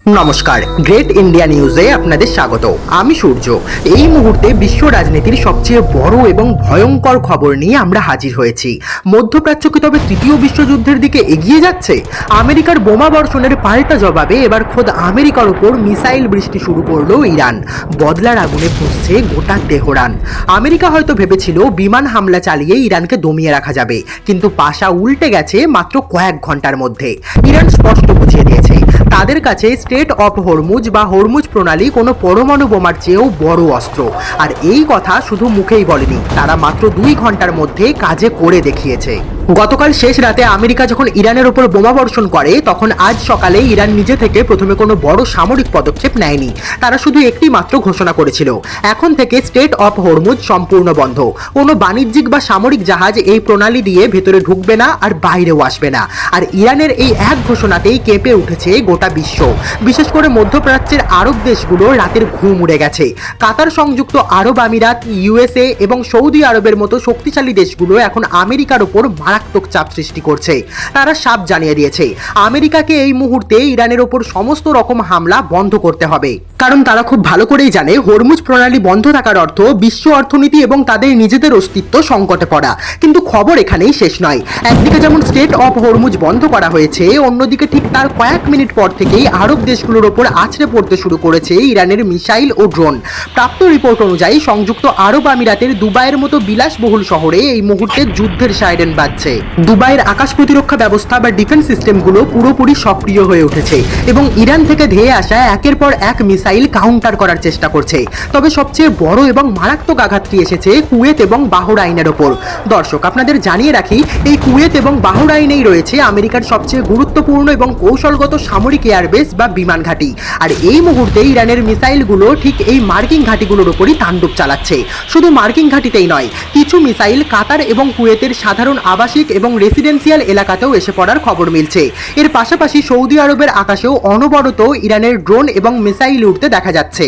নমস্কার, great India নিউজে আপনাদের স্বাগত। আমি সূর্য। এই মুহূর্তে বিশ্ব রাজনীতির সবচেয়ে বড় এবং ভয়ঙ্কর খবর নিয়ে আমরা হাজির হয়েছি। মধ্যপ্রাচ্য কি তবে তৃতীয় বিশ্বযুদ্ধের দিকে এগিয়ে যাচ্ছে? আমেরিকার বোমা বর্ষণের পাল্টা জবাবে এবার খোদ আমেরিকার উপর মিসাইল বৃষ্টি শুরু করলো ইরান। বদলার আগুনে পুষছে গোটা তেহরান। আমেরিকা হয়তো ভেবেছিল বিমান হামলা চালিয়ে ইরানকে দমিয়ে রাখা যাবে, কিন্তু পাশা উল্টে গেছে মাত্র কয়েক ঘন্টার মধ্যে। ইরান স্পষ্ট বুঝিয়ে দিয়েছে তাদের কাছে স্ট্রেট অফ হরমুজ বা হরমুজ প্রণালী কোনো পরমাণু বোমার চেয়েও বড় অস্ত্র। আর এই কথা শুধু মুখেই বলেনি, তারা মাত্র 2 ঘন্টার মধ্যে কাজে করে দেখিয়েছে। গতকাল শেষ রাতে আমেরিকা যখন ইরানের উপর বোমা বর্ষণ করে, তখন আজ সকালে ইরান নিজে থেকে প্রথমে কোনো বড় সামরিক পদক্ষেপ নেয়নি। তারা শুধু একটি মাত্র ঘোষণা করেছিল, এখন থেকে স্ট্রেট অফ হরমুজ সম্পূর্ণ বন্ধ। কোনো বাণিজ্যিক বা সামরিক জাহাজ এই প্রণালী দিয়ে ভেতরে ঢুকবে না আর বাইরেও আসবে না। আর ইরানের এই এক ঘোষণাতেই কেঁপে উঠেছে গোটা বিশ্ব। বিশেষ করে মধ্যপ্রাচ্যের আরব দেশগুলো রাতের ঘুম উড়ে গেছে। কাতার, সংযুক্ত আরব আমিরাত, ইউএসএ এবং সৌদি আরবের মতো শক্তিশালী দেশগুলো এখন আমেরিকার উপর মারাত্মক চাপ সৃষ্টি করছে। তারা সাফ জানিয়ে দিয়েছে আমেরিকাকে এই মুহূর্তে ইরানের ওপর সমস্ত রকম হামলা বন্ধ করতে হবে। কারণ তারা খুব ভালো করেই জানে হরমুজ প্রণালী বন্ধ থাকার অর্থ বিশ্ব অর্থনীতি এবং তাদের নিজেদের অস্তিত্ব সংকটে পড়া। কিন্তু খবর এখানেই শেষ নয়। একদিকে যেমন স্ট্রেট অফ হরমুজ বন্ধ করা হয়েছে, অন্যদিকে ঠিক তার কয়েক মিনিট পর থেকেই আরব দেশগুলোর ওপর আছড়ে পড়তে শুরু করেছে ইরানের মিসাইল ও ড্রোন। প্রাপ্ত রিপোর্ট অনুযায়ী সংযুক্ত আরব আমিরাতের দুবাইয়ের মতো বিলাসবহুল শহরে এই মুহূর্তে যুদ্ধের সাইরেন বাজছে। দুবাইয়ের আকাশ প্রতিরক্ষা ব্যবস্থা বা ডিফেন্স সিস্টেমগুলো পুরোপুরি সক্রিয় হয়ে উঠেছে এবং ইরান থেকে ধেয়ে আসা একের পর এক মিসাইল কাউন্টার করার চেষ্টা করছে। তবে সবচেয়ে বড় এবং মারাত্মক আঘাতটি এসেছে কুয়েত এবং বাহরাইনের ওপর। দর্শক, আপনাদের জানিয়ে রাখি, এই কুয়েত এবং বাহরাইনেই রয়েছে আমেরিকার সবচেয়ে গুরুত্বপূর্ণ এবং কৌশলগত সামরিক এয়ারবেস বা বিমান ঘাঁটি। আর এই মুহূর্তে ইরানের মিসাইলগুলো ঠিক এই মার্কিন ঘাঁটিগুলোর ওপরই তাণ্ডব চালাচ্ছে। শুধু মার্কিন ঘাঁটিতেই নয়, কিছু মিসাইল কাতার এবং কুয়েতের সাধারণ আবাসিক এবং রেসিডেন্সিয়াল এলাকাতেও এসে পড়ার খবর মিলছে। এর পাশাপাশি সৌদি আরবের আকাশেও অনবরত ইরানের ড্রোন এবং মিসাইল উঠতে দেখা যাচ্ছে।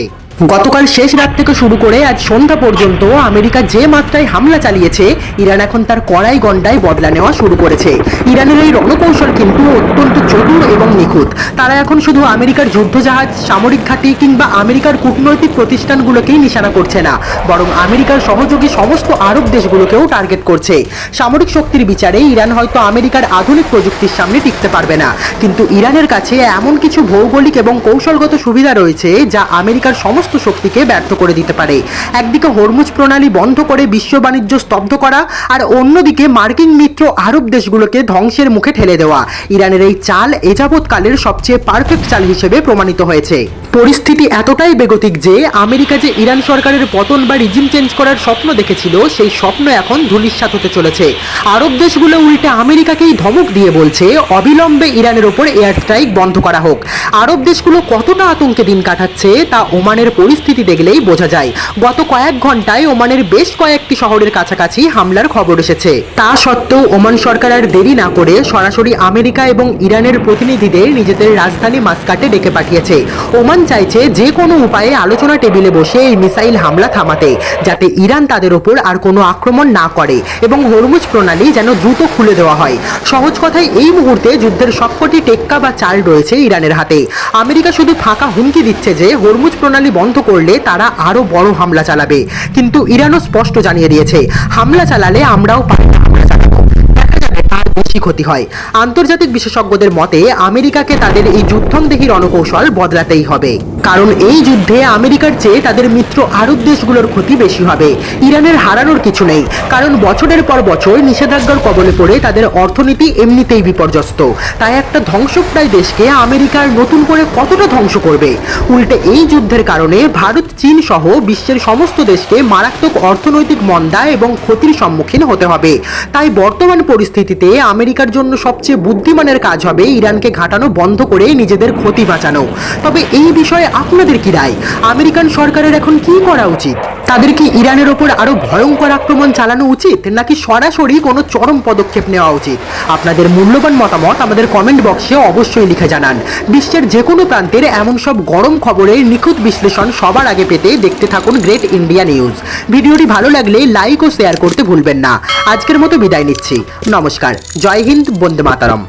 গতকাল শেষ রাত থেকে শুরু করে আজ সন্ধ্যা পর্যন্ত আমেরিকা যে মাত্রায় হামলা চালিয়েছে, ইরান এখন তার কড়াই গন্ডায় বদলা নেওয়া শুরু করেছে। ইরানের এই রণকৌশল কিন্তু অত্যন্ত চতুর এবং নিখুঁত। তারা এখন শুধু আমেরিকার যুদ্ধজাহাজ, সামরিক ঘাঁটি কিংবা আমেরিকার কূটনৈতিক প্রতিষ্ঠানগুলোকেই নিশানা করছে না, বরং আমেরিকার সহযোগী সমস্ত আরব দেশগুলোকেও টার্গেট করছে। সামরিক শক্তির বিচারে ইরান হয়তো আমেরিকার আধুনিক প্রযুক্তির সামনে টিকতে পারবে না, কিন্তু ইরানের কাছে এমন কিছু ভৌগোলিক এবং কৌশলগত সুবিধা রয়েছে যা আমেরিকার সমস্ত শক্তিকে ব্যর্থ করে দিতে পারে। একদিকে হরমুজ প্রণালী বন্ধ করে বিশ্ব বাণিজ্য স্তব্ধ করা, আর অন্যদিকে মার্কিন মিত্র আরব দেশগুলোকে ধ্বংসের মুখে ঠেলে দেওয়া। ইরানের এই চাল এযাবৎকালের সবচেয়ে পারফেক্ট চাল হিসেবে প্রমাণিত হয়েছে। পরিস্থিতি এতটাই বেগতিক যে আমেরিকা যে ইরান সরকারের পতন বা রিজিম চেঞ্জ করার স্বপ্ন দেখেছিল, সেই স্বপ্ন এখন ধূলিসাৎ হতে চলেছে। আরব দেশগুলো উল্টে আমেরিকাকেই ধমক দিয়ে বলছে অবিলম্বে ইরানের ওপর এয়ার স্ট্রাইক বন্ধ করা হোক। আরব দেশগুলো কতটা আতঙ্কে দিন কাটাচ্ছে তা ওমানের পরিস্থিতি দেখলেই বোঝা যায়। গত কয়েক ঘন্টায় ওমানের বেশ কয়েকটি শহরের কাছাকাছি হামলার খবর এসেছে। তা সত্ত্বেও ওমান সরকার আর দেরি না করে সরাসরি আমেরিকা এবং ইরানের প্রতিনিধিদের নিজেদের রাজধানী মাস্কাটে ডেকে পাঠিয়েছে। ওমান চাইছে যে কোনো উপায়ে আলোচনা টেবিলে বসে এই মিসাইল হামলা থামাতে, যাতে ইরান তাদের ওপর আর কোনো আক্রমণ না করে এবং হরমুজ প্রণালী যেন দ্রুত খুলে দেওয়া হয়। সহজ কথায় এই মুহূর্তে যুদ্ধের সবকটি টেক্কা বা চাল রয়েছে ইরানের হাতে। আমেরিকা শুধু ফাঁকা হুমকি দিচ্ছে যে হরমুজ প্রণালী বন্ধ করলে তারা আরো বড় হামলা চালাবে, কিন্তু ইরানও স্পষ্ট জানিয়ে দিয়েছে হামলা চালালে আমরাও পাল্টা হামলা চালাবো, দেখা যাবে তার বেশি ক্ষতি হয়। আন্তর্জাতিক বিশেষজ্ঞদের মতে আমেরিকাকে তাদের এই যুদ্ধংদেহী রণকৌশল বদলাতেই হবে, কারণ এই যুদ্ধে আমেরিকার চেয়ে তাদের মিত্র আরব দেশগুলোর ক্ষতি বেশি হবে। ইরানের হারানোর কিছু নেই, কারণ বছরের পর বছর নিষেধাজ্ঞার কবলে পড়ে তাদের অর্থনীতি এমনিতেই বিপর্যস্ত। তাই একটা ধ্বংসপ্রায় দেশকে আমেরিকার নতুন করে কতটা ধ্বংস করবে? উল্টে এই যুদ্ধের কারণে ভারত, চীন সহ বিশ্বের সমস্ত দেশকে মারাত্মক অর্থনৈতিক মন্দা এবং ক্ষতির সম্মুখীন হতে হবে। তাই বর্তমান পরিস্থিতিতে আমেরিকার জন্য সবচেয়ে বুদ্ধিমানের কাজ হবে ইরানকে ঘাটানো বন্ধ করে নিজেদের ক্ষতি বাঁচানো। তবে এই বিষয়ে আপনাদের কি রায়? আমেরিকান সরকারের এখন কি করা উচিত? তাদের কি ইরানের ওপর আরো ভয়ঙ্কর আক্রমণ চালানো উচিত, নাকি সরাসরি কোনো চরম পদক্ষেপ নেওয়া উচিত? আপনাদের মূল্যবান মতামত আমাদের কমেন্ট বক্সে অবশ্যই লিখে জানান। বিশ্বের যে কোনো প্রান্তের এমন সব গরম খবরের নিখুঁত বিশ্লেষণ সবার আগে পেতে দেখতে থাকুন গ্রেট ইন্ডিয়া নিউজ। ভিডিওটি ভালো লাগলে লাইক ও শেয়ার করতে ভুলবেন না। আজকের মতো বিদায় নিচ্ছি। নমস্কার, জয় হিন্দ, বন্দে মাতরম।